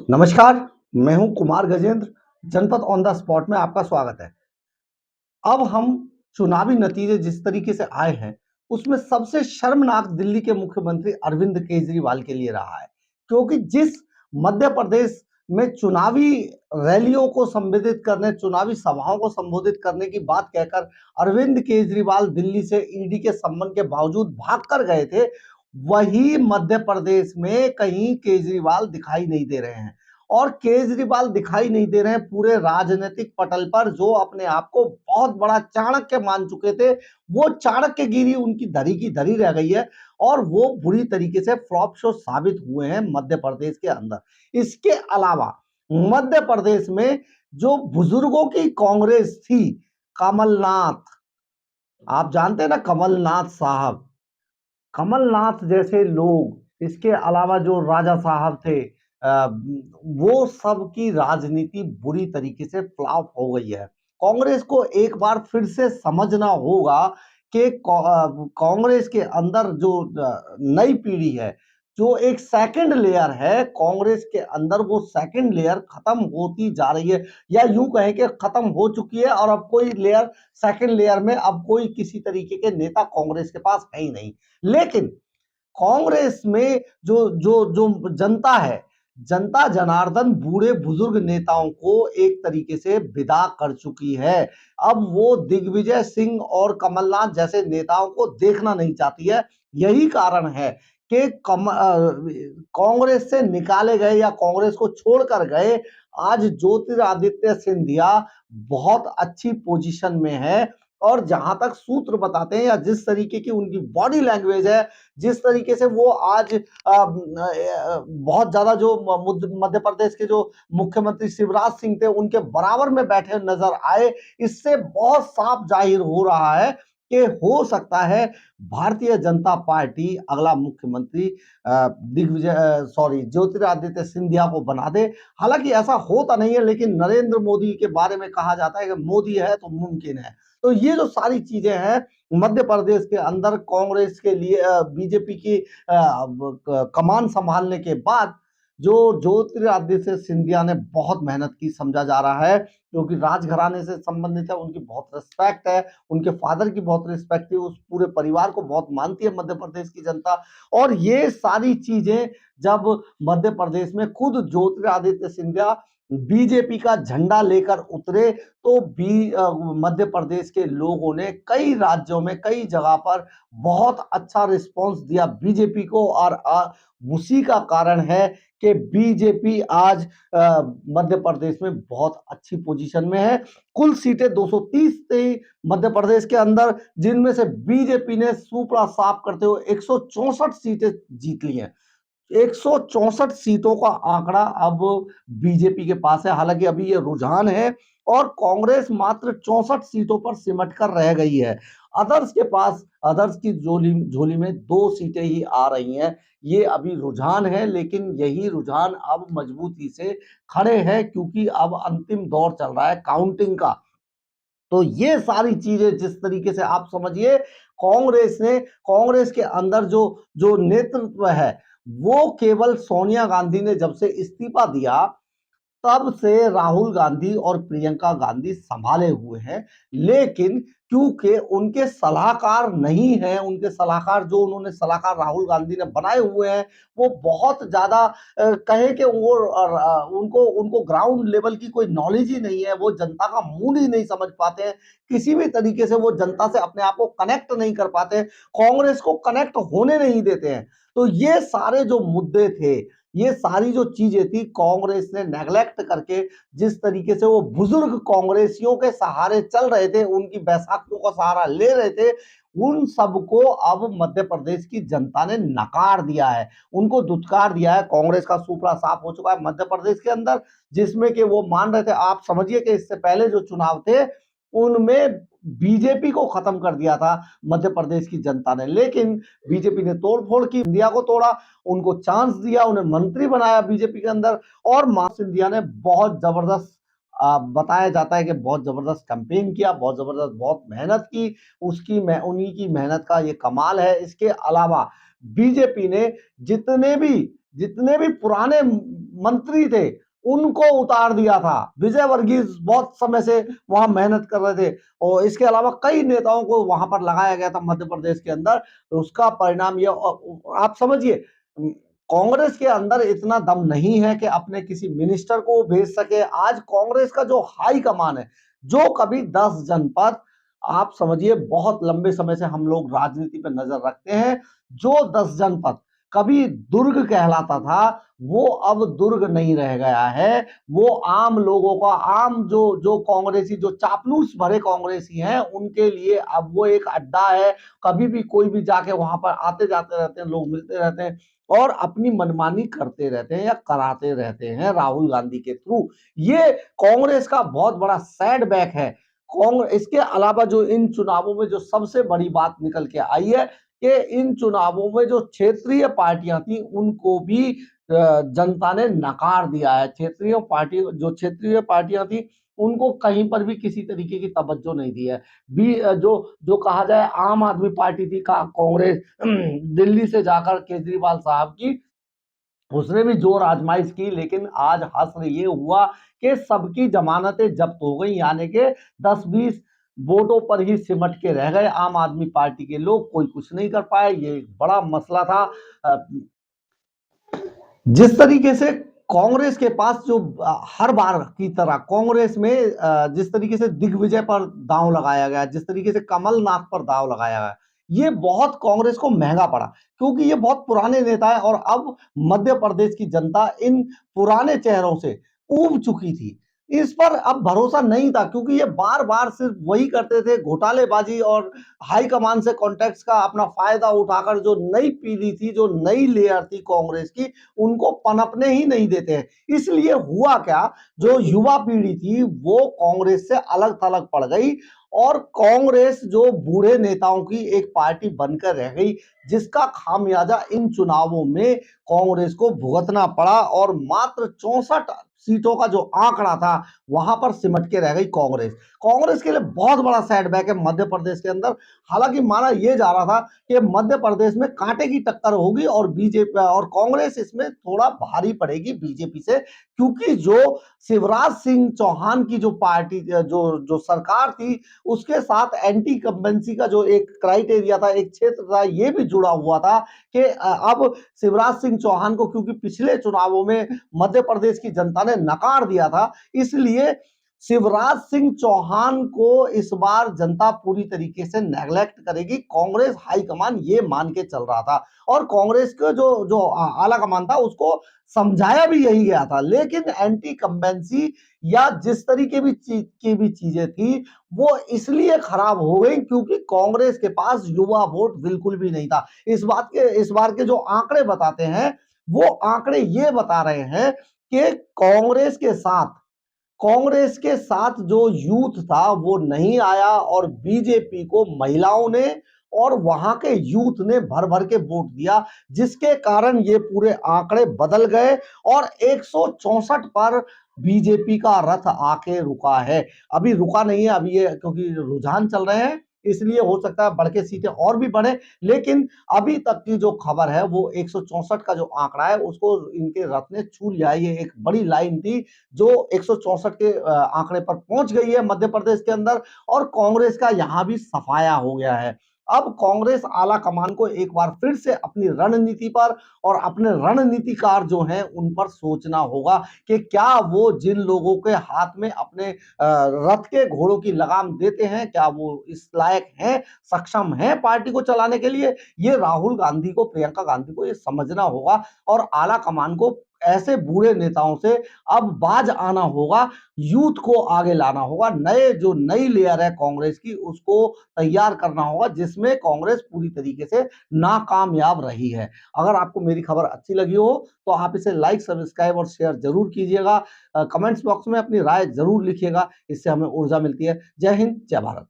नमस्कार, मैं हूं कुमार गजेंद्र। जनपद ऑन द स्पॉट में आपका स्वागत है। अब हम चुनावी नतीजे जिस तरीके से आए हैं, उसमें सबसे शर्मनाक दिल्ली के मुख्यमंत्री अरविंद केजरीवाल के लिए रहा है, क्योंकि जिस मध्य प्रदेश में चुनावी रैलियों को संबोधित करने, चुनावी सभाओं को संबोधित करने की बात कहकर अरविंद केजरीवाल दिल्ली से ईडी के सम्मन के बावजूद भागकर गए थे, वही मध्य प्रदेश में कहीं केजरीवाल दिखाई नहीं दे रहे हैं। और केजरीवाल दिखाई नहीं दे रहे हैं पूरे राजनीतिक पटल पर, जो अपने आप को बहुत बड़ा चाणक्य मान चुके थे, वो चाणक्यगिरी उनकी धरी की धरी रह गई है और वो बुरी तरीके से फ्लॉप शो साबित हुए हैं मध्य प्रदेश के अंदर। इसके अलावा मध्य प्रदेश में जो बुजुर्गों की कांग्रेस थी, कमलनाथ, आप जानते हैं ना कमलनाथ साहब, कमलनाथ जैसे लोग, इसके अलावा जो राजा साहब थे, वो सब की राजनीति बुरी तरीके से फ्लॉप हो गई है। कांग्रेस को एक बार फिर से समझना होगा कि कांग्रेस के अंदर जो नई पीढ़ी है, जो एक सेकंड लेयर है कांग्रेस के अंदर, वो सेकंड लेयर खत्म होती जा रही है, या यूं कहें कि खत्म हो चुकी है और अब कोई लेयर, सेकंड लेयर में अब कोई किसी तरीके के नेता कांग्रेस के पास है ही नहीं। लेकिन कांग्रेस में जो जो जो जनता है, जनता जनार्दन बूढ़े बुजुर्ग नेताओं को एक तरीके से विदा कर चुकी है। अब वो दिग्विजय सिंह और कमलनाथ जैसे नेताओं को देखना नहीं चाहती है। यही कारण है कि कांग्रेस से निकाले गए या कांग्रेस को छोड़कर गए आज ज्योतिरादित्य सिंधिया बहुत अच्छी पोजीशन में है। और जहां तक सूत्र बताते हैं या जिस तरीके की उनकी बॉडी लैंग्वेज है, जिस तरीके से वो आज बहुत ज्यादा जो मध्य प्रदेश के जो मुख्यमंत्री शिवराज सिंह थे उनके बराबर में बैठे नजर आए, इससे बहुत साफ जाहिर हो रहा है कि हो सकता है भारतीय जनता पार्टी अगला मुख्यमंत्री दिग्विजय सॉरी ज्योतिरादित्य सिंधिया को बना दे। हालांकि ऐसा होता नहीं है, लेकिन नरेंद्र मोदी के बारे में कहा जाता है कि मोदी है तो मुमकिन है। तो ये जो सारी चीजें हैं मध्य प्रदेश के अंदर कांग्रेस के लिए, बीजेपी की कमान संभालने के बाद जो ज्योतिरादित्य सिंधिया ने बहुत मेहनत की समझा जा रहा है, क्योंकि राजघराने से संबंधित है, उनकी बहुत रिस्पेक्ट है, उनके फादर की बहुत रिस्पेक्ट है, उस पूरे परिवार को बहुत मानती है मध्य प्रदेश की जनता। और ये सारी चीजें जब मध्य प्रदेश में खुद ज्योतिरादित्य सिंधिया बीजेपी का झंडा लेकर उतरे, तो मध्य प्रदेश के लोगों ने कई राज्यों में कई जगह पर बहुत अच्छा रिस्पांस दिया बीजेपी को। और उसी का कारण है कि बीजेपी आज मध्य प्रदेश में बहुत अच्छी पोजीशन में है। कुल सीटें 230 थी मध्य प्रदेश के अंदर, जिनमें से बीजेपी ने सुपड़ा साफ करते हुए 164 सीटें जीत ली हैं। 164 सीटों का आंकड़ा अब बीजेपी के पास है। हालांकि अभी ये रुझान है और कांग्रेस मात्र 64 सीटों पर सिमट कर रह गई है। अदर्स के पास, अदर्स की झोली झोली में 2 सीटें ही आ रही हैं। ये अभी रुझान है, लेकिन यही रुझान अब मजबूती से खड़े हैं, क्योंकि अब अंतिम दौर चल रहा है काउंटिंग का। तो ये सारी चीजें जिस तरीके से आप समझिए, कांग्रेस के अंदर जो जो नेतृत्व है, वो केवल सोनिया गांधी ने जब से इस्तीफा दिया, तब से राहुल गांधी और प्रियंका गांधी संभाले हुए हैं। लेकिन क्योंकि उनके सलाहकार नहीं हैं, उनके सलाहकार जो उन्होंने सलाहकार राहुल गांधी ने बनाए हुए हैं, वो बहुत ज्यादा कहे कि वो उनको उनको ग्राउंड लेवल की कोई नॉलेज ही नहीं है, वो जनता का मूड ही नहीं समझ पाते हैं, किसी भी तरीके से वो जनता से अपने आप को कनेक्ट नहीं कर पाते हैं, कांग्रेस को कनेक्ट होने नहीं देते हैं। तो ये सारे जो मुद्दे थे, ये सारी जो चीजें थी, कांग्रेस ने नेगलेक्ट करके जिस तरीके से वो बुजुर्ग कांग्रेसियों के सहारे चल रहे थे, उनकी बैसाखियों का सहारा ले रहे थे, उन सबको अब मध्य प्रदेश की जनता ने नकार दिया है, उनको दुत्कार दिया है। कांग्रेस का सुपड़ा साफ हो चुका है मध्य प्रदेश के अंदर, जिसमें कि वो मान रहे थे, आप समझिए कि इससे पहले जो चुनाव थे उनमें बीजेपी को खत्म कर दिया था मध्य प्रदेश की जनता ने, लेकिन बीजेपी ने तोड़फोड़ की, इंडिया को तोड़ा, उनको चांस दिया, उन्हें मंत्री बनाया बीजेपी के अंदर। और मानव सिंधिया ने बहुत जबरदस्त, बताया जाता है कि बहुत जबरदस्त कैंपेन किया, बहुत जबरदस्त, बहुत मेहनत की, उन्हीं की मेहनत का ये कमाल है। इसके अलावा बीजेपी ने जितने भी जितने भी पुराने मंत्री थे उनको उतार दिया था। विजय वर्गीस बहुत समय से वहां मेहनत कर रहे थे और इसके अलावा कई नेताओं को वहां पर लगाया गया था मध्य प्रदेश के अंदर। तो उसका परिणाम ये, आप समझिए, कांग्रेस के अंदर इतना दम नहीं है कि अपने किसी मिनिस्टर को भेज सके। आज कांग्रेस का जो हाई कमान है, जो कभी 10 जनपद, आप समझिए बहुत लंबे समय से हम लोग राजनीति पर नजर रखते हैं, जो 10 जनपद कभी दुर्ग कहलाता था, वो अब दुर्ग नहीं रह गया है। वो आम लोगों का, आम जो जो कांग्रेसी, जो चापलूस भरे कांग्रेसी हैं, उनके लिए अब वो एक अड्डा है। कभी भी कोई भी जाके वहां पर आते जाते रहते हैं, लोग मिलते रहते हैं और अपनी मनमानी करते रहते हैं या कराते रहते हैं राहुल गांधी के थ्रू। ये कांग्रेस का बहुत बड़ा सेटबैक है। कांग्रेस, इसके अलावा जो इन चुनावों में जो सबसे बड़ी बात निकल के आई है कि इन चुनावों में जो क्षेत्रीय पार्टियां थी उनको भी जनता ने नकार दिया है। क्षेत्रीय पार्टियां थी उनको कहीं पर भी किसी तरीके की तवज्जो नहीं दी है। जो जो कहा जाए आम आदमी पार्टी थी का कांग्रेस, दिल्ली से जाकर केजरीवाल साहब की, उसने भी जोर आजमाइश की, लेकिन आज हश्र ये हुआ कि सबकी जमानतें जब्त हो गई, यानी कि 10-20 वोटों पर ही सिमट के रह गए आम आदमी पार्टी के लोग, कोई कुछ नहीं कर पाए। ये एक बड़ा मसला था। जिस तरीके से कांग्रेस के पास जो हर बार की तरह कांग्रेस में जिस तरीके से दिग्विजय पर दांव लगाया गया, जिस तरीके से कमलनाथ पर दांव लगाया गया, ये बहुत कांग्रेस को महंगा पड़ा, क्योंकि ये बहुत पुराने नेता है और अब मध्य प्रदेश की जनता इन पुराने चेहरों से ऊब चुकी थी। इस पर अब भरोसा नहीं था, क्योंकि ये बार बार सिर्फ वही करते थे, घोटालेबाजी और हाई कमान से कॉन्टेक्ट्स का अपना फायदा उठाकर जो नई पीढ़ी थी, जो नई लेयर थी कांग्रेस की, उनको पनपने ही नहीं देते हैं। इसलिए हुआ क्या, जो युवा पीढ़ी थी वो कांग्रेस से अलग थलग पड़ गई और कांग्रेस जो बूढ़े नेताओं की एक पार्टी बनकर रह गई, जिसका खामियाजा इन चुनावों में कांग्रेस को भुगतना पड़ा और मात्र 64 सीटों का जो आंकड़ा था वहां पर सिमट के रह गई कांग्रेस। कांग्रेस के लिए बहुत बड़ा सेटबैक है मध्य प्रदेश के अंदर। हालांकि माना यह जा रहा था कि मध्य प्रदेश में कांटे की टक्कर होगी और बीजेपी और कांग्रेस इसमें थोड़ा भारी पड़ेगी बीजेपी से, क्योंकि जो शिवराज सिंह चौहान की जो पार्टी, जो जो सरकार थी, उसके साथ एंटी कंबेंसी का जो एक क्राइटेरिया था, एक क्षेत्र था, ये भी जुड़ा हुआ था कि अब शिवराज सिंह चौहान को, क्योंकि पिछले चुनावों में मध्य प्रदेश की जनता ने नकार दिया था, इसलिए शिवराज सिंह चौहान को इस बार जनता पूरी तरीके से नेग्लेक्ट करेगी। कांग्रेस हाईकमान ये मान के चल रहा था और कांग्रेस के जो जो आला कमान था उसको समझाया भी यही गया था, लेकिन एंटी कंबेंसी या जिस तरीके की भी चीजें थी वो इसलिए खराब हो गई क्योंकि कांग्रेस के पास युवा वोट बिल्कुल भी नहीं था। इस बार के जो आंकड़े बताते हैं, वो आंकड़े ये बता रहे हैं कि कांग्रेस के साथ जो यूथ था वो नहीं आया और बीजेपी को महिलाओं ने और वहां के यूथ ने भर भर के वोट दिया, जिसके कारण ये पूरे आंकड़े बदल गए और 164 पर बीजेपी का रथ आके रुका है। अभी रुका नहीं है, अभी ये क्योंकि रुझान चल रहे हैं इसलिए हो सकता है बढ़ के सीटें और भी बढ़े, लेकिन अभी तक की जो खबर है वो 164 का जो आंकड़ा है उसको इनके रथ ने छू लिया है। ये एक बड़ी लाइन थी जो 164 के आंकड़े पर पहुंच गई है मध्य प्रदेश के अंदर और कांग्रेस का यहां भी सफाया हो गया है। अब कांग्रेस आला कमान को एक बार फिर से अपनी रणनीति पर और अपने रणनीतिकार जो हैं उन पर सोचना होगा कि क्या वो जिन लोगों के हाथ में अपने रथ के घोड़ों की लगाम देते हैं, क्या वो इस लायक हैं, सक्षम हैं पार्टी को चलाने के लिए। ये राहुल गांधी को, प्रियंका गांधी को ये समझना होगा और आला कमान को ऐसे बूढ़े नेताओं से अब बाज आना होगा, यूथ को आगे लाना होगा, नई लेयर है कांग्रेस की उसको तैयार करना होगा, जिसमें कांग्रेस पूरी तरीके से नाकामयाब रही है। अगर आपको मेरी खबर अच्छी लगी हो तो आप इसे लाइक, सब्सक्राइब और शेयर जरूर कीजिएगा। कमेंट्स बॉक्स में अपनी राय जरूर लिखिएगा, इससे हमें ऊर्जा मिलती है। जय हिंद, जय भारत।